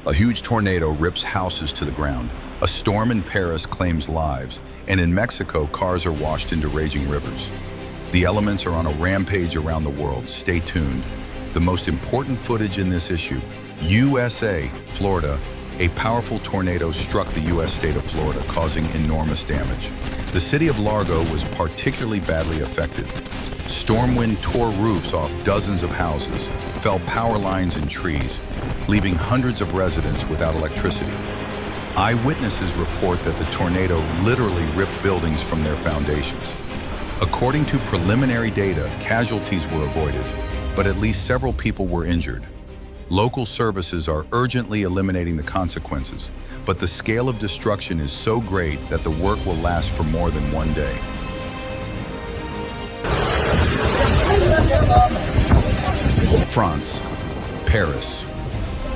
A huge tornado rips houses to the ground. A storm in Paris claims lives, and in Mexico, cars are washed into raging rivers. The elements are on a rampage around the world. Stay tuned. The most important footage in this issue: USA, Florida. A powerful tornado struck the U.S. state of Florida, causing enormous damage. The city of Largo was particularly badly affected. Storm wind tore roofs off dozens of houses, fell power lines and trees, leaving hundreds of residents without electricity. Eyewitnesses report that the tornado literally ripped buildings from their foundations. According to preliminary data, casualties were avoided, but at least several people were injured. Local services are urgently eliminating the consequences, but the scale of destruction is so great that the work will last for more than one day. France, Paris.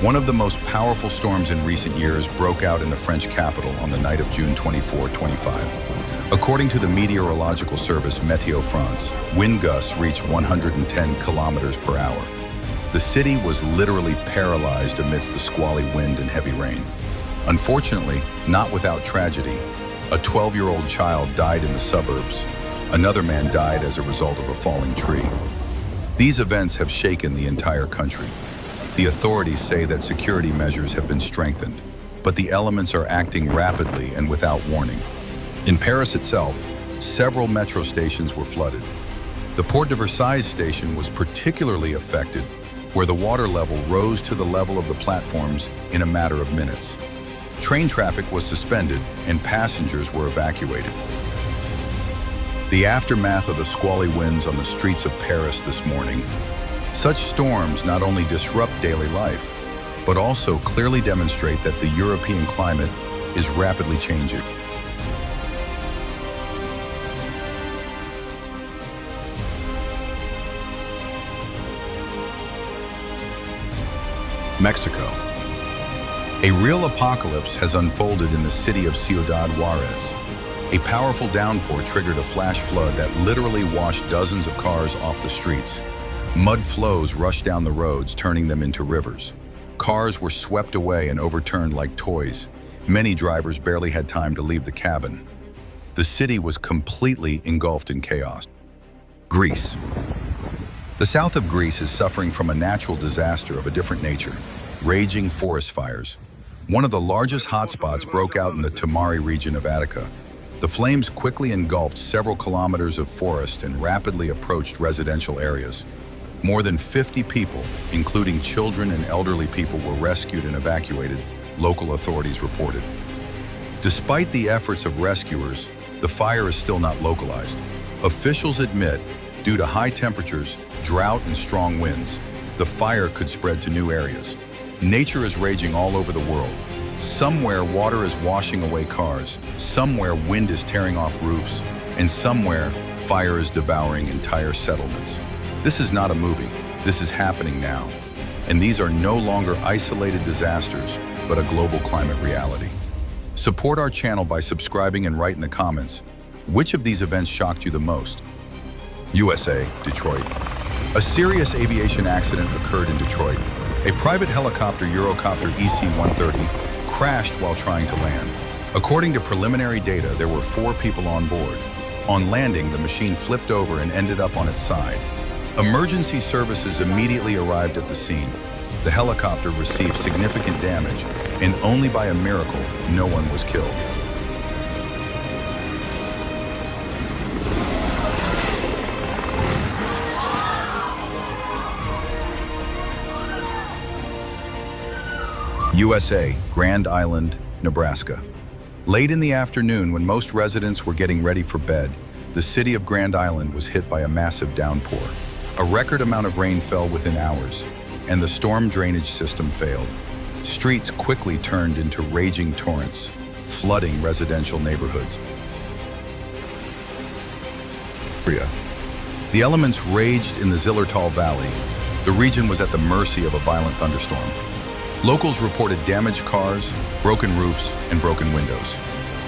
One of the most powerful storms in recent years broke out in the French capital on the night of June 24, 25. According to the meteorological service Météo France, wind gusts reached 110 kilometers per hour. The city was literally paralyzed amidst the squally wind and heavy rain. Unfortunately, not without tragedy. A 12-year-old child died in the suburbs. Another man died as a result of a falling tree. These events have shaken the entire country. The authorities say that security measures have been strengthened, but the elements are acting rapidly and without warning. In Paris itself, several metro stations were flooded. The Porte de Versailles station was particularly affected, where the water level rose to the level of the platforms in a matter of minutes. Train traffic was suspended and passengers were evacuated. The aftermath of the squally winds on the streets of Paris this morning. Such storms not only disrupt daily life, but also clearly demonstrate that the European climate is rapidly changing. Mexico. A real apocalypse has unfolded in the city of Ciudad Juárez. A powerful downpour triggered a flash flood that literally washed dozens of cars off the streets. Mud flows rushed down the roads, turning them into rivers. Cars were swept away and overturned like toys. Many drivers barely had time to leave the cabin. The city was completely engulfed in chaos. Greece. The south of Greece is suffering from a natural disaster of a different nature: raging forest fires. One of the largest hotspots broke out in the Timari region of Attica. The flames quickly engulfed several kilometers of forest and rapidly approached residential areas. More than 50 people, including children and elderly people, were rescued and evacuated, local authorities reported. Despite the efforts of rescuers, the fire is still not localized. Officials admit, due to high temperatures, drought, and strong winds, the fire could spread to new areas. Nature is raging all over the world. Somewhere water is washing away cars, somewhere wind is tearing off roofs, and somewhere fire is devouring entire settlements. This is not a movie, this is happening now. And these are no longer isolated disasters, but a global climate reality. Support our channel by subscribing and write in the comments, which of these events shocked you the most? USA, Detroit. A serious aviation accident occurred in Detroit. A private helicopter, Eurocopter EC-130, crashed while trying to land. According to preliminary data, there were 4 people on board. On landing, the machine flipped over and ended up on its side. Emergency services immediately arrived at the scene. The helicopter received significant damage, and only by a miracle, no one was killed. USA, Grand Island, Nebraska. Late in the afternoon, when most residents were getting ready for bed, the city of Grand Island was hit by a massive downpour. A record amount of rain fell within hours, and the storm drainage system failed. Streets quickly turned into raging torrents, flooding residential neighborhoods. The elements raged in the Zillertal Valley. The region was at the mercy of a violent thunderstorm. Locals reported damaged cars, broken roofs, and broken windows.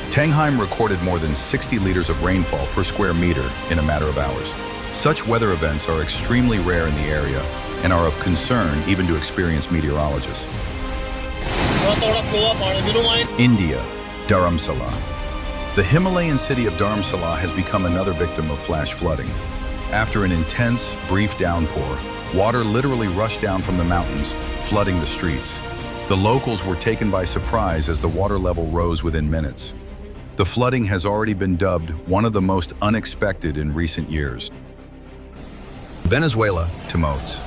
Tangheim recorded more than 60 liters of rainfall per square meter in a matter of hours. Such weather events are extremely rare in the area and are of concern even to experienced meteorologists. India, Dharamsala. The Himalayan city of Dharamsala has become another victim of flash flooding. After an intense, brief downpour, water literally rushed down from the mountains, flooding the streets. The locals were taken by surprise as the water level rose within minutes. The flooding has already been dubbed one of the most unexpected in recent years. Venezuela, Timotes.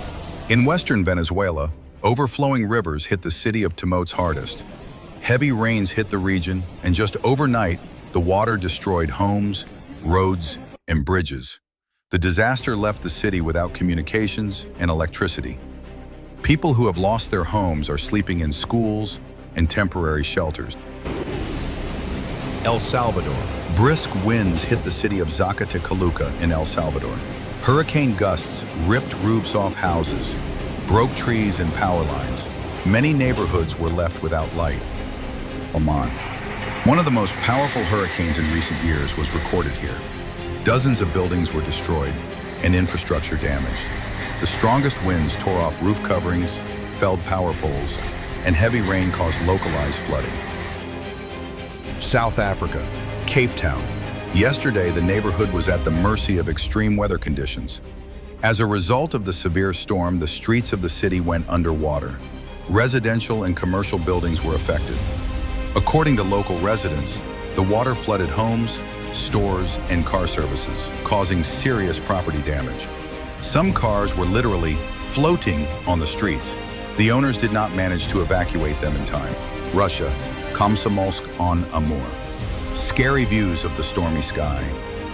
In western Venezuela, overflowing rivers hit the city of Timotes hardest. Heavy rains hit the region, and just overnight, the water destroyed homes, roads, and bridges. The disaster left the city without communications and electricity. People who have lost their homes are sleeping in schools and temporary shelters. El Salvador. Brisk winds hit the city of Zacatecoluca in El Salvador. Hurricane gusts ripped roofs off houses, broke trees and power lines. Many neighborhoods were left without light. Oman. One of the most powerful hurricanes in recent years was recorded here. Dozens of buildings were destroyed and infrastructure damaged. The strongest winds tore off roof coverings, felled power poles, and heavy rain caused localized flooding. South Africa, Cape Town. Yesterday, the neighborhood was at the mercy of extreme weather conditions. As a result of the severe storm, the streets of the city went underwater. Residential and commercial buildings were affected. According to local residents, the water flooded homes, stores, and car services, causing serious property damage. Some cars were literally floating on the streets. The owners did not manage to evacuate them in time. Russia, Komsomolsk-on-Amur. Scary views of the stormy sky.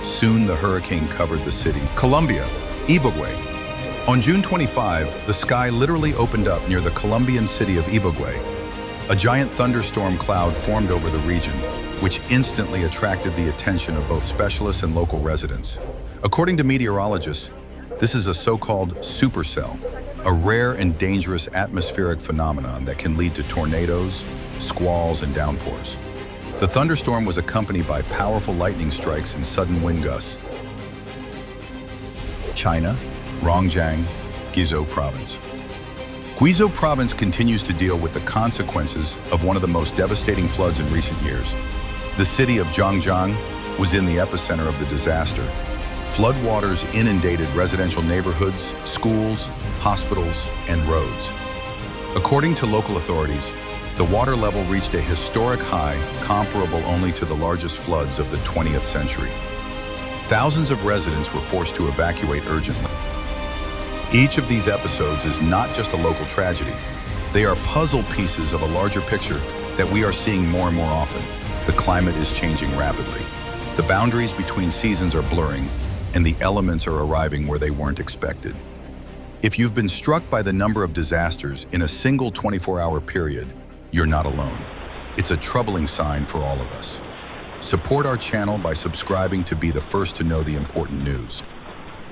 Soon the hurricane covered the city. Colombia, Ibagué. On June 25, the sky literally opened up near the Colombian city of Ibagué. A giant thunderstorm cloud formed over the region, which instantly attracted the attention of both specialists and local residents. According to meteorologists, this is a so-called supercell, a rare and dangerous atmospheric phenomenon that can lead to tornadoes, squalls, and downpours. The thunderstorm was accompanied by powerful lightning strikes and sudden wind gusts. China, Rongjiang, Guizhou Province. Guizhou Province continues to deal with the consequences of one of the most devastating floods in recent years. The city of Zhangjiang was in the epicenter of the disaster. Floodwaters inundated residential neighborhoods, schools, hospitals, and roads. According to local authorities, the water level reached a historic high comparable only to the largest floods of the 20th century. Thousands of residents were forced to evacuate urgently. Each of these episodes is not just a local tragedy. They are puzzle pieces of a larger picture that we are seeing more and more often. The climate is changing rapidly. The boundaries between seasons are blurring, and the elements are arriving where they weren't expected. If you've been struck by the number of disasters in a single 24-hour period, you're not alone. It's a troubling sign for all of us. Support our channel by subscribing to be the first to know the important news.